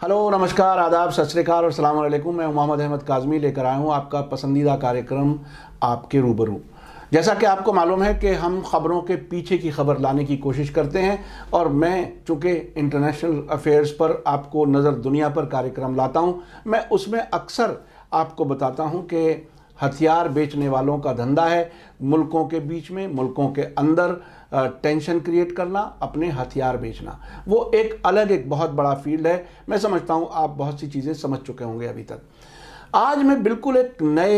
Hello, नमस्कार, आदाब, सत श्री अकाल और अस्सलाम वालेकुम। मैं मोहम्मद अहमद काज़मी लेकर आया हूँ आपका पसंदीदा कार्यक्रम आपके रूबरू। जैसा कि आपको मालूम है कि हम ख़बरों के पीछे की खबर लाने की कोशिश करते हैं और मैं चूँकि इंटरनेशनल अफेयर्स पर आपको नज़र दुनिया पर कार्यक्रम लाता हूँ, मैं उसमें अक्सर आपको बताता हूँ कि हथियार बेचने वालों का धंधा है मुल्कों के बीच में, मुल्कों के अंदर टेंशन क्रिएट करना, अपने हथियार बेचना। वो एक बहुत बड़ा फील्ड है। मैं समझता हूँ आप बहुत सी चीज़ें समझ चुके होंगे अभी तक। आज मैं बिल्कुल एक नए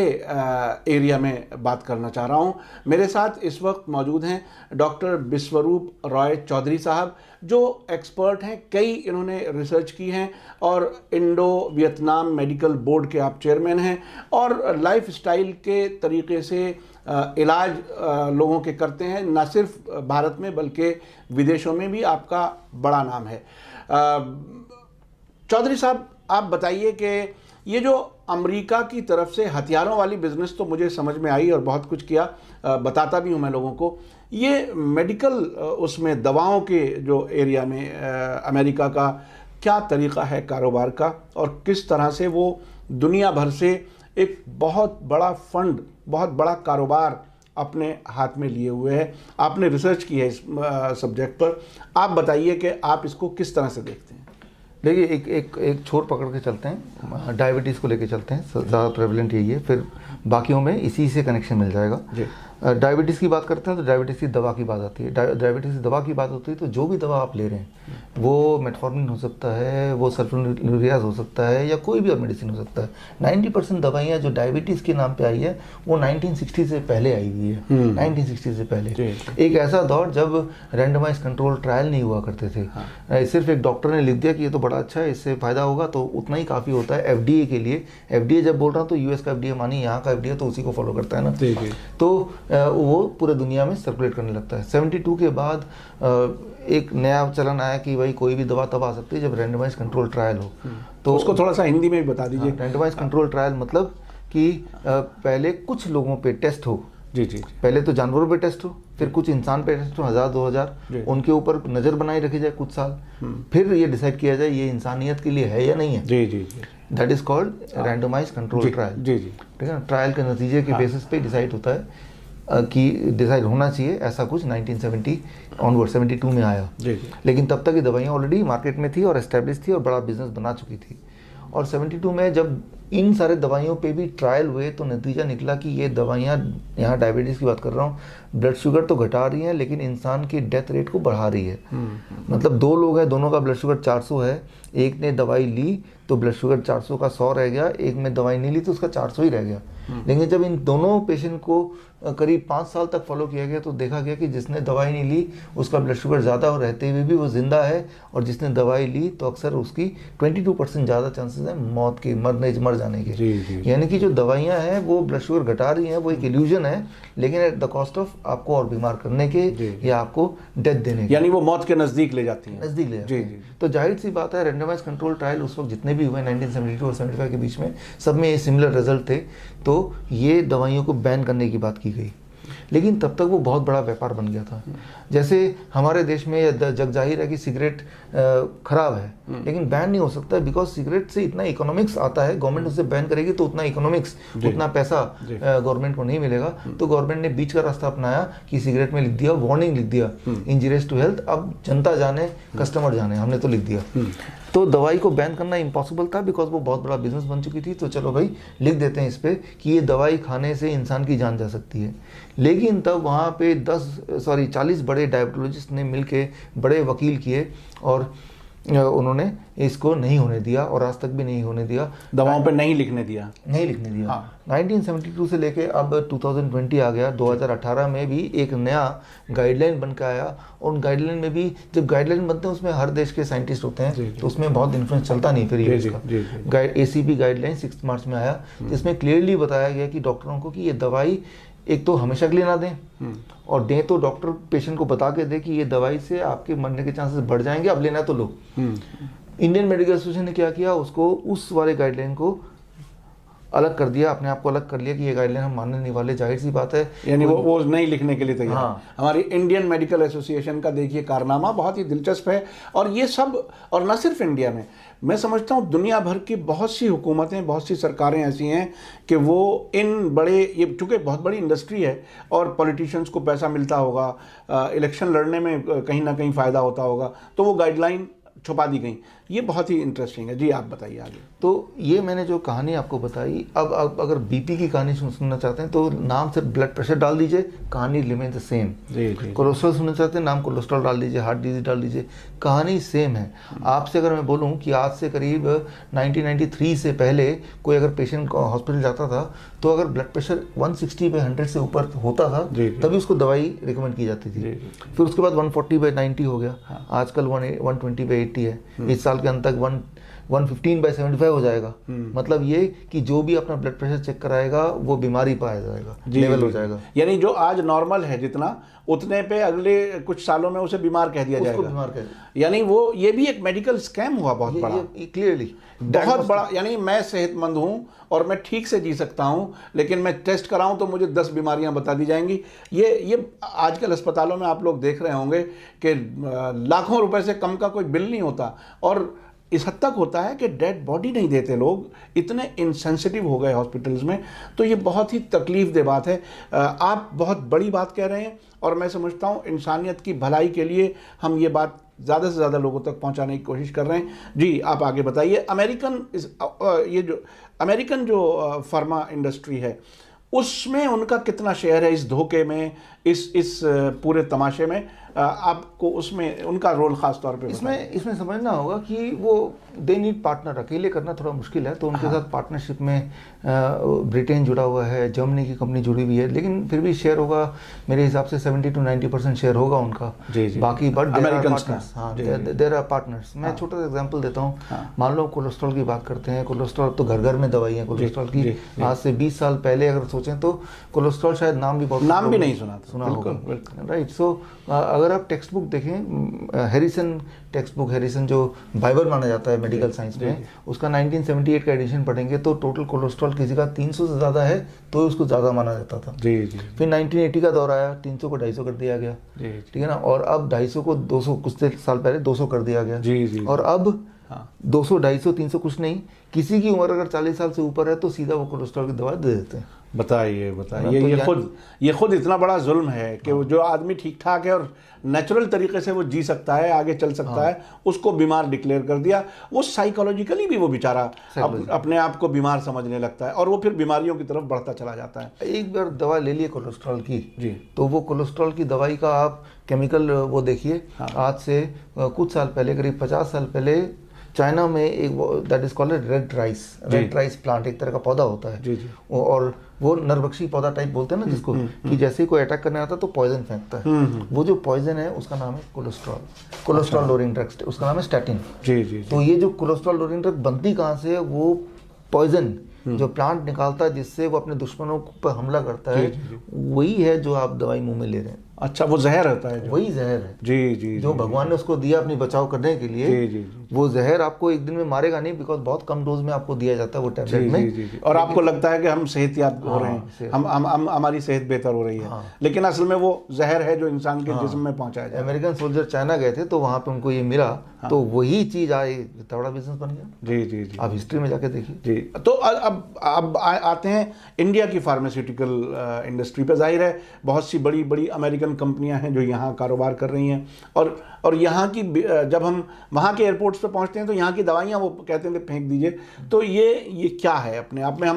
एरिया में बात करना चाह रहा हूँ। मेरे साथ इस वक्त मौजूद हैं डॉक्टर बिस्वरूप रॉय चौधरी साहब, जो एक्सपर्ट हैं। कई इन्होंने रिसर्च की हैं और इंडो वियतनाम मेडिकल बोर्ड के आप चेयरमैन हैं और लाइफ स्टाइल के तरीके से इलाज लोगों के करते हैं, न सिर्फ भारत में बल्कि विदेशों में भी आपका बड़ा नाम है। चौधरी साहब, आप बताइए कि ये जो अमेरिका की तरफ से हथियारों वाली बिजनेस तो मुझे समझ में आई और बहुत कुछ किया, बताता भी हूँ मैं लोगों को। ये मेडिकल उसमें दवाओं के जो एरिया में अमेरिका का क्या तरीक़ा है कारोबार का और किस तरह से वो दुनिया भर से एक बहुत बड़ा फंड, बहुत बड़ा कारोबार अपने हाथ में लिए हुए है। आपने रिसर्च की है इस सब्जेक्ट पर। आप बताइए कि आप इसको किस तरह से देखते हैं। देखिए, एक छोर पकड़ के चलते हैं, डायबिटीज़ को लेके चलते हैं। ज़्यादा प्रेवलेंट यही है, फिर बाकियों में इसी से कनेक्शन मिल जाएगा। डायबिटीज़ की बात करते हैं तो डायबिटीज़ की दवा की बात आती है। डायबिटीज़ की दवा की बात होती है तो जो भी दवा आप ले रहे हैं वो मेटफॉर्मिन हो सकता है, वो सल्फोनिलुरियाज हो सकता है, या कोई भी और मेडिसिन हो सकता है। 90% दवाइयाँ जो डायबिटीज़ के नाम पे आई है वो 1960 से पहले आई हुई है। 1960 से पहले एक ऐसा दौर जब रैंडमाइज कंट्रोल ट्रायल नहीं हुआ करते थे। सिर्फ एक डॉक्टर ने लिख दिया कि ये तो बड़ा अच्छा है, इससे फ़ायदा होगा, तो उतना ही काफ़ी होता है एफडीए के लिए। एफडीए जब बोल रहा हूँ तो यूएस का एफडीए मानी, यहाँ का एफडीए तो उसी को फॉलो करता है ना। तो वो पूरे दुनिया में सर्कुलेट करने लगता है। 72 के बाद एक नया चलन आया कि भाई कोई भी दवा तब आ सकती है जब रैंडमाइज कंट्रोल ट्रायल हो। तो उसको थोड़ा सा हिंदी में भी बता दीजिए। रैंडमाइज कंट्रोल ट्रायल मतलब कि पहले कुछ लोगों पे टेस्ट हो। जी। पहले तो जानवरों पे टेस्ट हो, फिर कुछ इंसान पे टेस्ट हो, 1000-2000, उनके ऊपर नज़र बनाई रखी जाए कुछ साल, फिर ये डिसाइड किया जाए ये इंसानियत के लिए है या नहीं है। जी। That is called randomize control trial. जी। ठीक है ना। ट्रायल के नतीजे के बेसिस पे डिसाइड होता है कि डिसाइड होना चाहिए ऐसा कुछ। 1970 ऑनवर्ड 72 में आया। लेकिन तब तक ये दवाइयाँ ऑलरेडी मार्केट में थी और एस्टेब्लिश थी और बड़ा बिजनेस बना चुकी थी। और 72 में जब इन सारे दवाइयों पे भी ट्रायल हुए तो नतीजा निकला कि ये दवाइयाँ, यहाँ डायबिटीज़ की बात कर रहा हूँ, ब्लड शुगर तो घटा रही हैं लेकिन इंसान की डेथ रेट को बढ़ा रही है। मतलब दो लोग हैं, दोनों का ब्लड शुगर 400 है, एक ने दवाई ली तो ब्लड शुगर 400 का 100 रह गया, एक में दवाई नहीं ली तो उसका 400 ही रह गया। लेकिन जब इन दोनों पेशेंट को करीब 5 साल तक फॉलो किया गया तो देखा गया कि जिसने दवाई नहीं ली उसका ब्लड शुगर ज़्यादा रहते हुए भी वो जिंदा है, और जिसने दवाई ली तो अक्सर उसकी 22% ज़्यादा चांसेस हैं मौत के, मर जाने के। यानी कि जो दवाइयाँ हैं वो ब्लड शुगर घटा रही हैं, वो एक इल्यूजन है, लेकिन एट द कॉस्ट ऑफ आपको और बीमार करने के या आपको डेथ देने के, यानी वो मौत के नज़दीक ले जाती है। नज़दीक ले जाती है। तो जाहिर सी बात है, रैंडमाइज कंट्रोल ट्रायल उस वक्त जितने भी हुए 1972 और 75 के बीच में, सब में ये सिमिलर रिजल्ट थे। तो ये दवाइयों को बैन करने की बात की गई, लेकिन तब तक वो बहुत बड़ा व्यापार बन गया था। जैसे हमारे देश में जग जाहिर है कि सिगरेट खराब है, लेकिन बैन नहीं हो सकता बिकॉज सिगरेट से इतना इकोनॉमिक्स आता है। गवर्नमेंट उसे बैन करेगी तो उतना इकोनॉमिक्स, उतना पैसा गवर्नमेंट को नहीं मिलेगा। तो गवर्नमेंट ने बीच का रास्ता अपनाया कि सिगरेट में लिख दिया, वार्निंग लिख दिया, इंजरियस टू हेल्थ। अब जनता जाने, कस्टमर जाने, हमने तो लिख दिया। तो दवाई को बैन करना इम्पॉसिबल था बिकॉज वो बहुत बड़ा बिजनेस बन चुकी थी। तो चलो भाई लिख देते हैं इस पर कि ये दवाई खाने से इंसान की जान जा सकती है। लेकिन तब वहाँ पे 40 बड़े डायबिटोलॉजिस्ट ने मिलके बड़े वकील किए और उन्होंने इसको नहीं होने दिया, और आज तक भी नहीं होने दिया। दवाओं पे नहीं लिखने दिया। 1972 से लेके अब 2020 आ गया। 2018 में भी एक नया गाइडलाइन बन के आया, और उन गाइडलाइन में भी जब गाइडलाइन बनते हैं उसमें हर देश के साइंटिस्ट होते हैं, तो उसमें बहुत इन्फ्लुएंस चलता नहीं। फिर ये ACP गाइडलाइन 6 मार्च में आया, जिसमें क्लियरली बताया गया कि डॉक्टरों को कि ये दवाई एक तो हमेशा के लिए ना दें, और दें तो डॉक्टर पेशेंट को बता के दे कि ये दवाई से आपके मरने के चांसेस बढ़ जाएंगे, अब लेना है तो लो। इंडियन मेडिकल एसोसिएशन ने क्या किया, उसको उस वाले गाइडलाइन को अलग कर दिया, अपने आप को अलग कर लिया कि ये गाइडलाइन हम मानने नहीं वाले, जाहिर सी बात है। यानी वो नहीं लिखने के लिए तैयार। हाँ। हमारी इंडियन मेडिकल एसोसिएशन का देखिए कारनामा बहुत ही दिलचस्प है। और ये सब, और न सिर्फ इंडिया में, मैं समझता हूँ दुनिया भर की बहुत सी हुकूमतें, बहुत सी सरकारें ऐसी हैं कि वो इन बड़े, ये चूँकि बहुत बड़ी इंडस्ट्री है और पॉलिटिशियंस को पैसा मिलता होगा, इलेक्शन लड़ने में कहीं ना कहीं फ़ायदा होता होगा, तो वो गाइडलाइन छुपा दी गई। ये बहुत ही इंटरेस्टिंग है। जी आप बताइए आगे। तो ये मैंने जो कहानी आपको बताई, अब अगर बीपी की कहानी सुनना चाहते हैं तो नाम से ब्लड प्रेशर डाल दीजिए, कहानी रिमेन द सेम। कोलेस्ट्रॉल सुनना चाहते हैं, नाम कोलेस्ट्रॉल डाल दीजिए, हार्ट डिजीज डाल दीजिए, कहानी सेम है। आपसे अगर मैं बोलूं कि आज से करीब 1993 से पहले कोई अगर पेशेंट हॉस्पिटल जाता था तो अगर ब्लड प्रेशर 160/100 से ऊपर होता था तभी उसको दवाई रिकमेंड की जाती थी। फिर उसके बाद 140/90 हो गया, आजकल 120/80 है, इस साल के अंत तक 115/75 हो जाएगा। मतलब ये कि जो भी अपना ब्लड प्रेशर चेक कराएगा वो बीमारी पाया जाएगा, लेवल हो जाएगा। यानी जो आज नॉर्मल है जितना, उतने पे अगले कुछ सालों में उसे बीमार कह दिया जाएगा। बीमार कह, यानी वो ये भी एक मेडिकल स्कैम हुआ बहुत बड़ा, क्लियरली बहुत बड़ा। यानी मैं सेहतमंद हूँ और मैं ठीक से जी सकता हूँ, लेकिन मैं टेस्ट कराऊँ तो मुझे 10 बीमारियाँ बता दी जाएंगी। ये आजकल अस्पतालों में आप लोग देख रहे होंगे कि लाखों रुपए से कम का कोई बिल नहीं होता, और इस हद तक होता है कि डेड बॉडी नहीं देते लोग, इतने इनसेंसिटिव हो गए हॉस्पिटल्स में। तो ये बहुत ही तकलीफ दे बात है। आप बहुत बड़ी बात कह रहे हैं और मैं समझता हूँ इंसानियत की भलाई के लिए हम ये बात ज़्यादा से ज़्यादा लोगों तक पहुँचाने की कोशिश कर रहे हैं। जी आप आगे बताइए। अमेरिकन जो फार्मा इंडस्ट्री है उसमें उनका कितना शेयर है इस धोखे में, इस पूरे तमाशे में? आपको उसमें उनका रोल खास तौर पे इसमें समझना होगा कि वो दे नीड पार्टनर। अकेले करना थोड़ा मुश्किल है, तो उनके साथ पार्टनरशिप में ब्रिटेन जुड़ा हुआ है, जर्मनी की कंपनी जुड़ी हुई है, लेकिन फिर भी शेयर होगा मेरे हिसाब से 70 to 90% शेयर होगा उनका। जी। बाकी बट अमेरिकन्स, हाँ, देयर आर पार्टनर्स। मैं छोटा सा एग्जांपल देता हूँ। मान लो कोलेस्ट्रॉल की बात करते हैं, कोलेस्ट्रॉल तो घर घर में दवाई है कोलेस्ट्रॉल की। आज से 20 साल पहले अगर सोचें तो कोलेस्ट्रॉल शायद नाम भी नहीं सुना होगा, राइट। सो अगर आप टेक्स्ट बुक देखें, हैरिसन टेक्स्ट बुक, हैरिसन जो बाइबल माना जाता है मेडिकल साइंस में, उसका 1978 का एडिशन पढ़ेंगे तो टोटल कोलेस्ट्रॉल किसी का 300 से ज़्यादा है तो उसको ज़्यादा माना जाता था। फिर 1980 का दौर आया, 300 को 250 कर दिया गया, ठीक है ना। और अब 250 को 200, कुछ साल पहले 200 कर दिया गया। और अब 200, 250, 300 कुछ नहीं, किसी की उम्र अगर 40 साल से ऊपर है तो सीधा वो कोलेस्ट्रॉल की दवा दे देते हैं। बताइए ये खुद इतना बड़ा जुल्म है कि वो जो आदमी ठीक ठाक है और नेचुरल तरीके से वो जी सकता है, आगे चल सकता है, उसको बीमार डिक्लेयर कर दिया। वो साइकोलॉजिकली भी वो बेचारा अपने आप को बीमार समझने लगता है और वो फिर बीमारियों की तरफ बढ़ता चला जाता है। एक बार दवा ले लिए कोलेस्ट्रॉल की जी, तो वो कोलेस्ट्रॉल की दवाई का आप केमिकल वो देखिए। आज से कुछ साल पहले, करीब 50 साल पहले, चाइना में एक that is called red rice plant, एक तरह का पौधा होता है। जी। और वो नरभक्षी पौधा टाइप बोलते हैं ना जिसको, कि जैसे ही कोई अटैक करने आता है तो पॉइजन फेंकता है। वो जो पॉइजन है उसका नाम है कोलेस्ट्रॉल लोअरिंग ड्रग, उसका नाम है स्टैटिन। जी। तो ये जो कोलेस्ट्रॉल लोअरिंग ड्रग बनती कहाँ से है? वो पॉइजन जो प्लांट निकालता है जिससे वो अपने दुश्मनों पर हमला करता है, वही है जो आप दवाई मुंह में ले रहे हैं। अच्छा, वो जहर होता है? वही जहर है जी जो भगवान ने उसको दिया अपनी बचाव करने के लिए। जी। वो जहर आपको एक दिन में मारेगा नहीं, बिकॉज बहुत कम डोज में आपको दिया जाता है वो टैबलेट में। और आपको लगता है कि हम सेहतयाब हो रहे हैं, हम हमारी सेहत बेहतर हो रही है, लेकिन असल में वो जहर है जो इंसान के जिस्म में पहुंचाया जाए। अमेरिकन सोल्जर चाइना गए थे तो वहां पे उनको ये मिला, तो वही चीज आए, इतना बड़ा बिजनेस बन गया। जी। आप हिस्ट्री में जाके देखिए। जी। तो अब आते हैं इंडिया की फार्मास्यूटिकल इंडस्ट्री पे। जाहिर है बहुत सी बड़ी बड़ी अमेरिकन कंपनियां हैं जो यहाँ कारोबार कर रही हैं, और यहाँ की जब हम वहाँ के एयरपोर्ट्स पे पहुँचते हैं तो यहाँ की दवाइयाँ वो कहते हैं कि फेंक दीजिए। तो ये क्या है अपने आप में?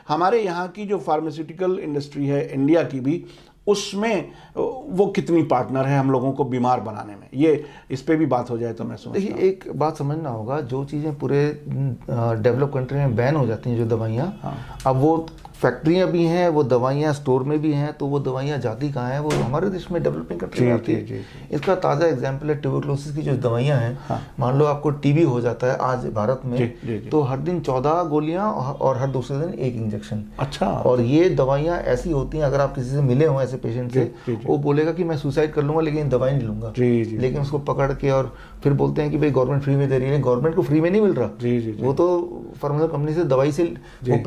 हमारे यहाँ की जो फार्मास्यूटिकल इंडस्ट्री है इंडिया की भी, उसमें वो कितनी पार्टनर है हम लोगों को बीमार बनाने में? ये इस पे भी बात हो जाए तो मैं समझता हूँ। देखिए, एक बात समझना होगा, जो चीज़ें पूरे डेवलप कंट्री में बैन हो जाती हैं, जो दवाइयाँ, अब वो फैक्ट्रियाँ भी हैं, वो दवाइयाँ स्टोर में भी हैं, तो वो दवाइयाँ जाती कहाँ हैं? वो हमारे देश में, डेवलपिंग कंट्री में आती है। इसका ताज़ा एग्जाम्पल है ट्यूबरक्लोसिस की जो दवाइयाँ हैं। हाँ। मान लो आपको टीबी हो जाता है आज भारत में, तो हर दिन 14 गोलियाँ और हर दूसरे दिन 1 इंजेक्शन। अच्छा। और ये दवाइयाँ ऐसी होती हैं, अगर आप किसी से मिले हो ऐसे पेशेंट से, वो बोलेगा कि मैं सुसाइड कर लूँगा लेकिन दवाई नहीं लूँगा, लेकिन उसको पकड़ के और फिर बोलते हैं कि भाई गवर्नमेंट फ्री में दे रही है। गवर्नमेंट को फ्री में नहीं मिल रहा, वो तो फार्मास्यूटिकल कंपनी से दवाई से।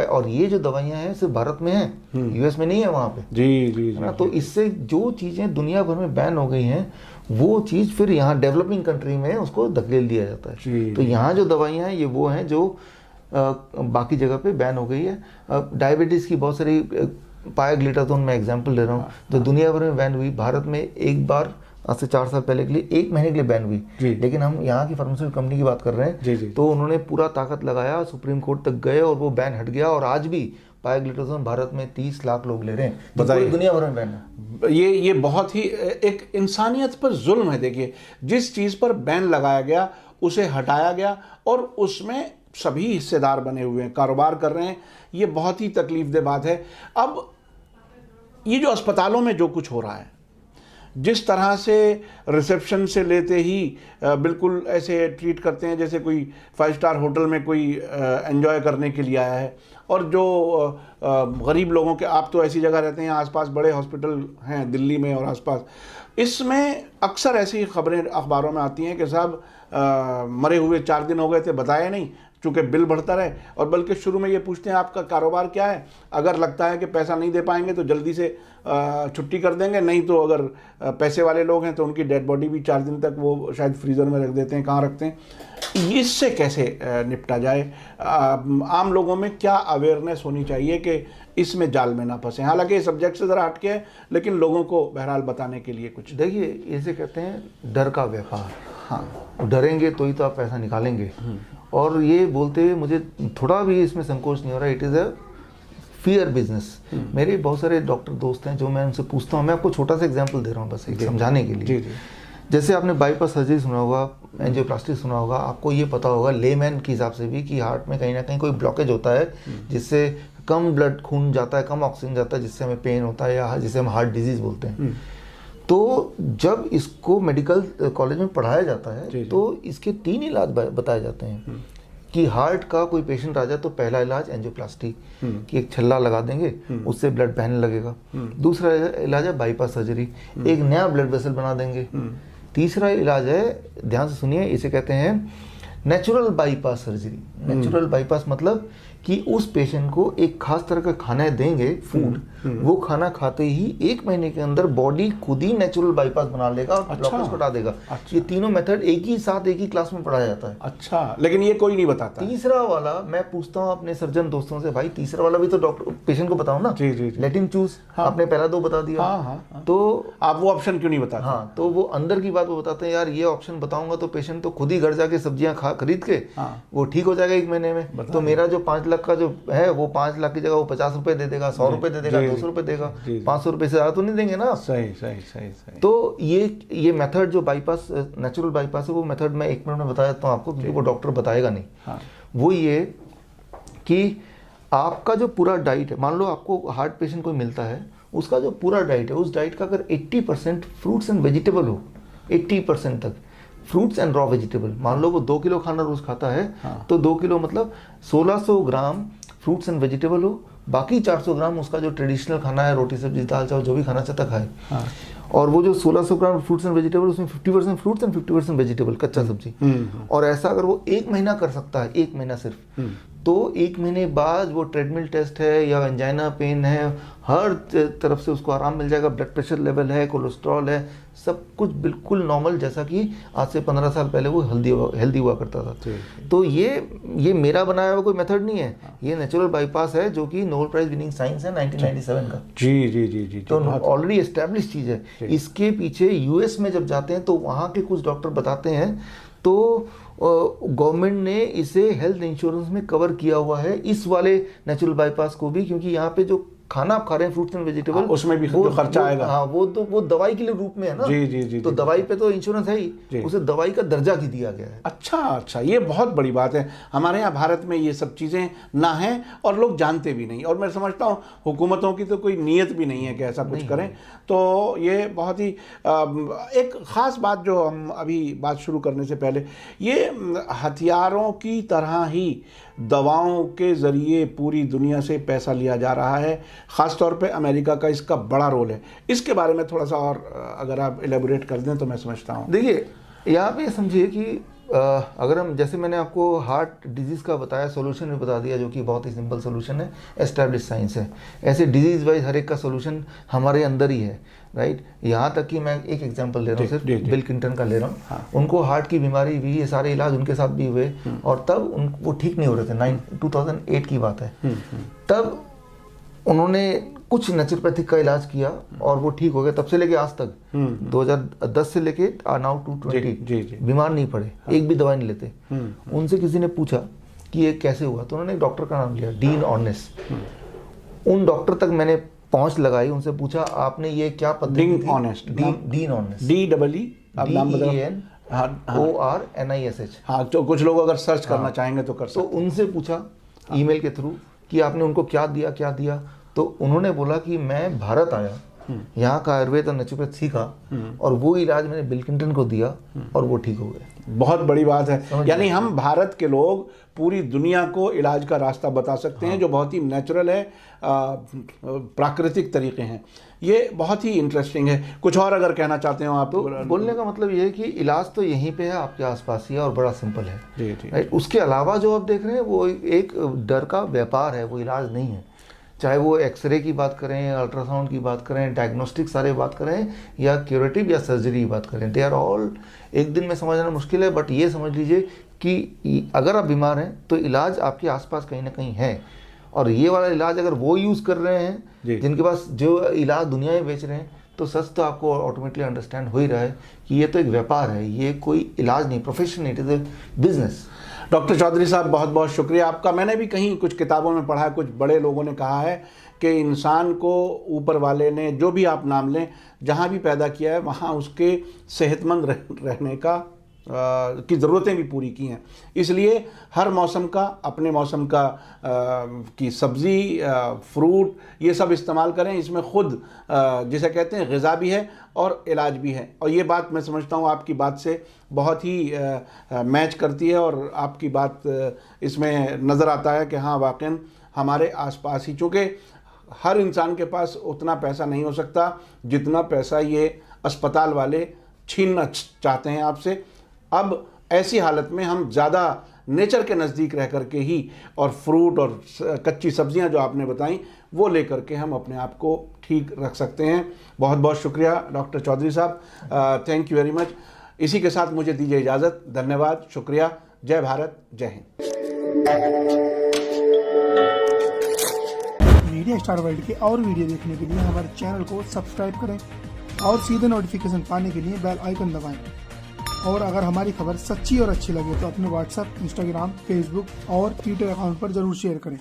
और ये जो दवाइयाँ हैं सिर्फ भारत में है, यूएस में नहीं है वहाँ पे। जी ना। तो इससे जो चीज़ें दुनिया भर में बैन हो गई हैं, वो चीज़ फिर यहाँ डेवलपिंग कंट्री में उसको धकेल दिया जाता है। तो यहाँ जो दवाइयाँ हैं ये वो हैं जो बाकी जगह पे बैन हो गई है। डायबिटीज़ की बहुत सारी, पायाग्लिटाजोन मैं एग्जांपल ले रहा हूँ, जो दुनिया भर में बैन हुई, भारत में एक बार आज से 4 साल पहले के लिए 1 महीने के लिए बैन हुई। लेकिन हम यहाँ की फार्मास्यूटिकल कंपनी की बात कर रहे हैं, तो उन्होंने पूरा ताकत लगाया, सुप्रीम कोर्ट तक गए और वो बैन हट गया। और आज भी पायाग्लिटाजोन भारत में 30 लाख लोग ले रहे हैं, बताइए, दुनिया भर में बैन है। ये बहुत ही एक इंसानियत पर जुल्म है। देखिए, जिस चीज़ पर बैन लगाया गया उसे हटाया गया और उसमें सभी हिस्सेदार बने हुए हैं, कारोबार कर रहे हैं। ये बहुत ही तकलीफदेह बात है। अब ये जो अस्पतालों में जो कुछ हो रहा है, जिस तरह से रिसेप्शन से लेते ही बिल्कुल ऐसे ट्रीट करते हैं जैसे कोई 5 स्टार होटल में कोई एंजॉय करने के लिए आया है, और जो गरीब लोगों के, आप तो ऐसी जगह रहते हैं आसपास बड़े हॉस्पिटल हैं दिल्ली में और आसपास, इसमें अक्सर ऐसी खबरें अखबारों में आती हैं कि साहब मरे हुए 4 दिन हो गए थे, बताया नहीं, चूँकि बिल बढ़ता रहे। और बल्कि शुरू में ये पूछते हैं आपका कारोबार क्या है, अगर लगता है कि पैसा नहीं दे पाएंगे तो जल्दी से छुट्टी कर देंगे, नहीं तो अगर पैसे वाले लोग हैं तो उनकी डेड बॉडी भी 4 दिन तक वो शायद फ्रीज़र में रख देते हैं, कहाँ रखते हैं। इससे कैसे निपटा जाए? आम लोगों में क्या अवेयरनेस होनी चाहिए कि इसमें जाल में ना फंसे? हालांकि ये सब्जेक्ट से ज़रा हटके है, लेकिन लोगों को बहरहाल बताने के लिए कुछ। देखिए, इसे कहते हैं डर का व्यापार। हाँ, डरेंगे तो ही तो आप पैसा निकालेंगे। और ये बोलते हुए मुझे थोड़ा भी इसमें संकोच नहीं हो रहा, it is a fear business. मेरे बहुत सारे डॉक्टर दोस्त हैं जो मैं उनसे पूछता हूँ, मैं आपको छोटा सा एग्जांपल दे रहा हूँ बस एक समझाने के लिए। जैसे आपने बाईपास सर्जरी सुना होगा, एंजियोप्लास्टी सुना होगा, आपको ये पता होगा लेमैन के हिसाब से भी कि हार्ट में कहीं ना कहीं कोई ब्लॉकेज होता है जिससे कम ब्लड खून जाता है, कम ऑक्सीजन जाता है, जिससे हमें पेन होता है या जिसे हम हार्ट डिजीज़ बोलते हैं। तो जब इसको मेडिकल कॉलेज में पढ़ाया जाता है तो इसके 3 इलाज बताए जाते हैं कि हार्ट का कोई पेशेंट आ जाए तो पहला इलाज एंजियोप्लास्टी कि एक छल्ला लगा देंगे, उससे ब्लड बहने लगेगा। दूसरा इलाज है बाईपास सर्जरी, एक नया ब्लड वेसल बना देंगे। तीसरा इलाज है, ध्यान से सुनिए, इसे कहते हैं natural bypass surgery. Natural bypass मतलब कि उस पेशेंट को एक खास तरह का खाना देंगे, फूड, वो खाना खाते ही 1 महीने के अंदर बॉडी खुद ही नेचुरल बाईपास बना लेगा और ब्लॉकेज को हटा देगा। ये तीनों मेथड एक ही साथ एक ही क्लास में पढ़ाया जाता है। अच्छा, लेकिन ये कोई नहीं बताता। तीसरा वाला मैं पूछता हूँ अपने सर्जन दोस्तों से, भाई तीसरा वाला भी तो डॉक्टर पेशेंट को बताओ ना। Let him choose. आपने पहला 2 बता दिया, तो आप वो ऑप्शन क्यों नहीं बताते? हाँ, तो वो अंदर की बात वो बताते हैं, यार ये ऑप्शन बताऊंगा तो पेशेंट तो खुद ही घर जाके सब्जियां खरीद के वो ठीक हो जाएगा 1 महीने में। तो मेरा जो 5 लाख का जो है वो 5 लाख की जगह वो 50 रुपए दे देगा, 100 रुपए दे देगा, 200 रुपए देगा, 500 रुपए से ज़्यादा तो नहीं देंगे ना। सही। तो ये मेथड जो बाईपास, नेचुरल बाईपास है, वो मेथड मैं 1 मिनट में बता देता हूँ आपको, क्योंकि वो डॉक्टर बताएगा नहीं। वो ये कि आपका जो पूरा डाइट है, मान लो आपको हार्ट पेशेंट कोई मिलता है, उसका जो पूरा डाइट है, उस डाइट का अगर 80% फ्रूट्स एंड वेजिटेबल हो, 80% तक फ्रूट्स एंड रॉ वेजिटेबल, मान लो वो 2 किलो खाना रोज खाता है, तो 2 किलो मतलब 1600 ग्राम फ्रूट्स एंड वेजिटेबल हो, बाकी 400 ग्राम उसका जो ट्रेडिशनल खाना है, रोटी सब्जी दाल चावल जो भी खाना चाहता खाए। और वो जो 1600 ग्राम फ्रूट्स एंड वेजिटेबल, उसमें 50% फ्रूट्स एंड 50% वेजिटेबल, कच्चा सब्जी। और ऐसा अगर वो 1 महीना कर सकता है, 1 महीना सिर्फ, तो 1 महीने बाद वो ट्रेडमिल टेस्ट है या एंजाइना पेन है, हर तरफ से उसको आराम मिल जाएगा। ब्लड प्रेशर लेवल है, कोलेस्ट्रॉल है, सब कुछ बिल्कुल नॉर्मल, जैसा कि आज से 15 साल पहले वो हेल्दी हुआ करता था। तो ये मेरा बनाया हुआ कोई मेथड नहीं है, ये नेचुरल बाईपास है जो कि नोबेल प्राइज विनिंग साइंस है 1997 का। जी। तो ऑलरेडी एस्टेब्लिश चीज़ है। इसके पीछे यूएस में जब जाते हैं तो वहाँ के कुछ डॉक्टर बताते हैं, तो गवर्नमेंट ने इसे हेल्थ इंश्योरेंस में कवर किया हुआ है, इस वाले नेचुरल बाईपास को भी, क्योंकि यहाँ पे जो खाना आप खा रहे हैं फ्रूट्स एंड वेजिटेबल, उसमें भी जो खर्चा आएगा, हाँ वो दवाई के लिए रूप में है ना। जी जी जी। तो दवाई पे तो इंश्योरेंस है ही, उसे दवाई का दर्जा की दिया गया है। अच्छा, ये बहुत बड़ी बात है। हमारे यहाँ भारत में ये सब चीज़ें ना हैं और लोग जानते भी नहीं, और मैं समझता हूँ हुकूमतों की तो कोई नीयत भी नहीं है कि ऐसा कुछ करें। तो ये बहुत ही एक ख़ास बात जो हम अभी बात शुरू करने से पहले, ये हथियारों की तरह ही दवाओं के ज़रिए पूरी दुनिया से पैसा लिया जा रहा है, ख़ास तौर पे अमेरिका का इसका बड़ा रोल है। इसके बारे में थोड़ा सा और अगर आप एलेबोरेट कर दें तो मैं समझता हूँ। देखिए, यहाँ पे समझिए कि अगर हम, जैसे मैंने आपको हार्ट डिजीज़ का बताया, सोल्यूशन भी बता दिया, जो कि बहुत ही सिंपल सोल्यूशन है, एस्टैब्लिश साइंस है। ऐसे डिजीज़ वाइज हर एक का सोल्यूशन हमारे अंदर ही है, राइट। यहाँ तक कि मैं एक एग्जांपल ले रहा हूँ, सिर्फ बिल क्लिंटन का ले रहा हूँ। हाँ। उनको हार्ट की बीमारी हुई, ये सारे इलाज उनके साथ भी हुए, और तब वो ठीक नहीं हो रहे थे। 2008 की बात है। तब उन्होंने कुछ नेचुरोपैथिक का इलाज किया और वो ठीक हो गया। तब से लेके आज तक 2010 से लेके नाउ 2020 बीमार नहीं पड़े। हाँ। एक भी दवाई नहीं लेते। उनसे किसी ने पूछा कि ये कैसे हुआ, तो उन्होंने एक डॉक्टर का नाम लिया, डीन ऑर्नेस। उन डॉक्टर तक मैंने पहुंच लगाई, उनसे पूछा आपने ये क्या पद्धति थी? Dean Ornish, DEENORNISH। हाँ, तो कुछ लोग अगर सर्च करना चाहेंगे तो कर सकते। तो उनसे पूछा ईमेल के थ्रू कि आपने उनको क्या दिया। तो उन्होंने बोला कि मैं भारत आया, यहाँ का आयुर्वेद और नेचुरोपैथ सीखा, और वो इलाज मैंने बिल क्लिंटन को दिया और वो ठीक हो गए। बहुत बड़ी बात है। यानी हम भारत के लोग पूरी दुनिया को इलाज का रास्ता बता सकते हैं, जो बहुत ही नेचुरल है, प्राकृतिक तरीके हैं। ये बहुत ही इंटरेस्टिंग है। कुछ और अगर कहना चाहते हो आप? तो बोलने का मतलब ये है कि इलाज तो यहीं पे है, आपके आसपास ही है, और बड़ा सिंपल है। जी। उसके अलावा जो आप देख रहे हैं वो एक डर का व्यापार है, वो इलाज नहीं है। चाहे वो एक्सरे की बात करें, अल्ट्रासाउंड की बात करें, डायग्नोस्टिक सारे बात करें, या क्यूरेटिव या सर्जरी की बात करें, दे आर ऑल एक दिन में समझना मुश्किल है। बट ये समझ लीजिए कि अगर आप बीमार हैं तो इलाज आपके आसपास कहीं ना कहीं है, और ये वाला इलाज अगर वो यूज़ कर रहे हैं जिनके पास जो इलाज दुनिया में बेच रहे हैं, तो सच तो आपको ऑटोमेटिकली अंडरस्टैंड हो ही रहा है कि ये तो एक व्यापार है, ये कोई इलाज नहीं, प्रोफेशन नहीं, it is a business. Doctor Chaudhary साहब, बहुत बहुत शुक्रिया आपका। मैंने भी कहीं कुछ किताबों में पढ़ा है, कुछ बड़े लोगों ने कहा है कि इंसान को ऊपर वाले ने, जो भी आप नाम लें, जहाँ भी पैदा किया है वहाँ उसके सेहतमंद रहने का की ज़रूरतें भी पूरी की हैं। इसलिए हर मौसम का, अपने मौसम का की सब्ज़ी, फ्रूट, ये सब इस्तेमाल करें। इसमें खुद जिसे कहते हैं ग़िज़ा भी है और इलाज भी है। और ये बात मैं समझता हूँ आपकी बात से बहुत ही मैच करती है, और आपकी बात इसमें नज़र आता है कि हाँ, वाक़ई हमारे आसपास ही, चूँकि हर इंसान के पास उतना पैसा नहीं हो सकता जितना पैसा ये अस्पताल वाले छीनना चाहते हैं आपसे। अब ऐसी हालत में हम ज़्यादा नेचर के नज़दीक रह कर के ही, और फ्रूट और कच्ची सब्जियां जो आपने बताई, वो लेकर के हम अपने आप को ठीक रख सकते हैं। बहुत बहुत शुक्रिया डॉक्टर चौधरी साहब, थैंक यू वेरी मच। इसी के साथ मुझे दीजिए इजाज़त। धन्यवाद, शुक्रिया। जय भारत, जय हिंद। मीडिया स्टार वर्ल्ड के और वीडियो देखने के लिए हमारे चैनल को सब्सक्राइब करें, और सीधे नोटिफिकेशन पाने के लिए बेल आइकन दबाएं। और अगर हमारी खबर सच्ची और अच्छी लगे तो अपने व्हाट्सएप, इंस्टाग्राम, फेसबुक और ट्विटर अकाउंट पर जरूर शेयर करें।